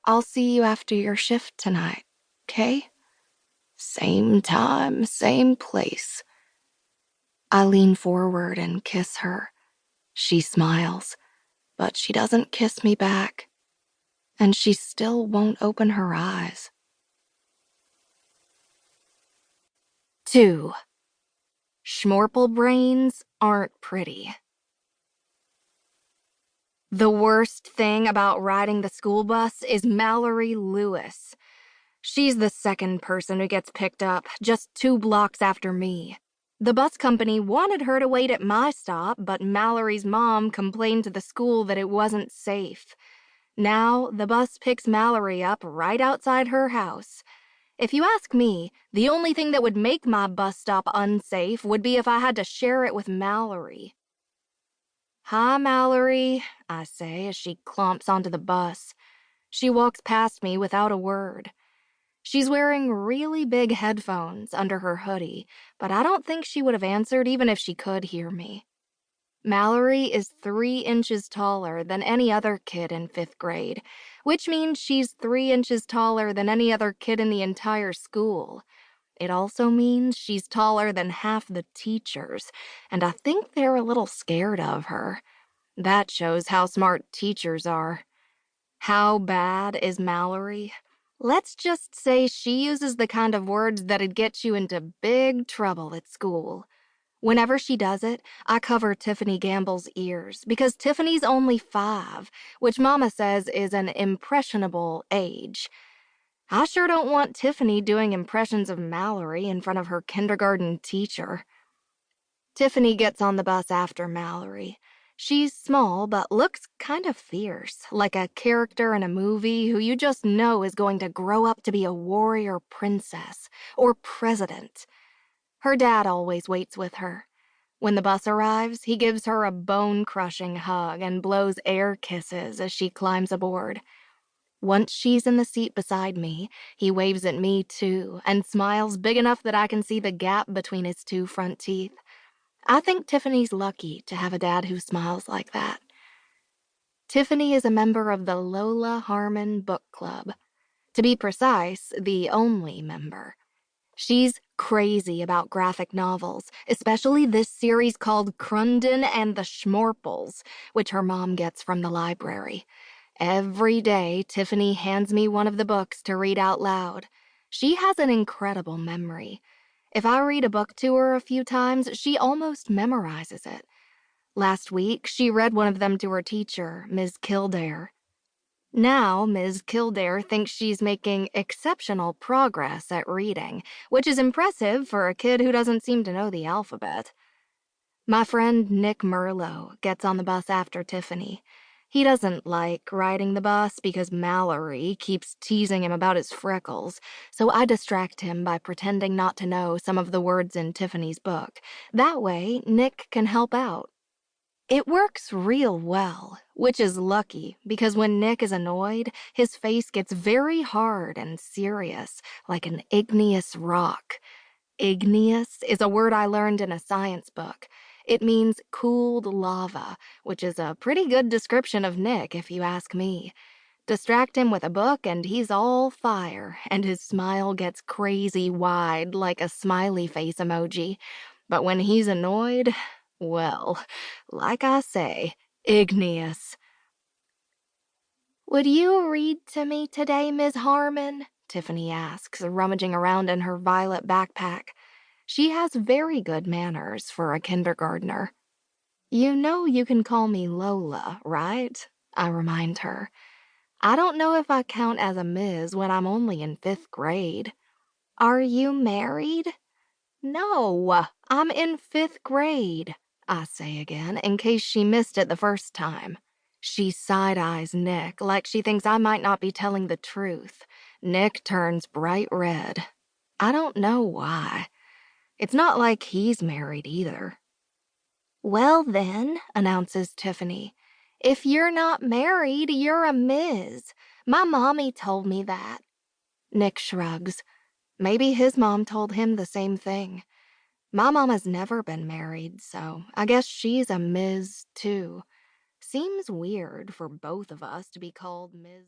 I'll see you after your shift tonight, okay? Same time, same place. I lean forward and kiss her. She smiles, but she doesn't kiss me back, and she still won't open her eyes. 2. Schmorple brains aren't pretty. The worst thing about riding the school bus is Mallory Lewis. She's the second person who gets picked up, just 2 blocks after me. The bus company wanted her to wait at my stop, but Mallory's mom complained to the school that it wasn't safe. Now, the bus picks Mallory up right outside her house. If you ask me, the only thing that would make my bus stop unsafe would be if I had to share it with Mallory. "Hi, Mallory," I say as she clomps onto the bus. She walks past me without a word. She's wearing really big headphones under her hoodie, but I don't think she would have answered even if she could hear me. Mallory is 3 inches taller than any other kid in 5th grade, which means she's 3 inches taller than any other kid in the entire school. It also means she's taller than half the teachers, and I think they're a little scared of her. That shows how smart teachers are. How bad is Mallory? Let's just say she uses the kind of words that'd get you into big trouble at school. Whenever she does it, I cover Tiffany Gamble's ears because Tiffany's only 5, which Mama says is an impressionable age. I sure don't want Tiffany doing impressions of Mallory in front of her kindergarten teacher. Tiffany gets on the bus after Mallory. She's small, but looks kind of fierce, like a character in a movie who you just know is going to grow up to be a warrior princess or president. Her dad always waits with her. When the bus arrives, he gives her a bone-crushing hug and blows air kisses as she climbs aboard. Once she's in the seat beside me, he waves at me too and smiles big enough that I can see the gap between his 2 front teeth. I think Tiffany's lucky to have a dad who smiles like that. Tiffany is a member of the Lola Harmon Book Club. To be precise, the only member. She's crazy about graphic novels, especially this series called Crunden and the Schmorples, which her mom gets from the library. Every day, Tiffany hands me one of the books to read out loud. She has an incredible memory. If I read a book to her a few times, she almost memorizes it. Last week, she read one of them to her teacher, Ms. Kildare. Now, Ms. Kildare thinks she's making exceptional progress at reading, which is impressive for a kid who doesn't seem to know the alphabet. My friend Nick Merlo gets on the bus after Tiffany. He doesn't like riding the bus because Mallory keeps teasing him about his freckles, so I distract him by pretending not to know some of the words in Tiffany's book. That way, Nick can help out. It works real well, which is lucky because when Nick is annoyed, his face gets very hard and serious, like an igneous rock. Igneous is a word I learned in a science book. It means cooled lava, which is a pretty good description of Nick, if you ask me. Distract him with a book and he's all fire, and his smile gets crazy wide like a smiley face emoji. But when he's annoyed, well, like I say, igneous. "Would you read to me today, Miss Harmon?" Tiffany asks, rummaging around in her violet backpack. She has very good manners for a kindergartner. "You know you can call me Lola, right?" I remind her. "I don't know if I count as a Ms. when I'm only in 5th grade. Are you married?" "No, I'm in 5th grade," I say again, in case she missed it the first time. She side-eyes Nick like she thinks I might not be telling the truth. Nick turns bright red. I don't know why. It's not like he's married either. "Well then," announces Tiffany, "if you're not married, you're a Ms. My mommy told me that." Nick shrugs. Maybe his mom told him the same thing. My mama's never been married, so I guess she's a Ms. too. Seems weird for both of us to be called Ms.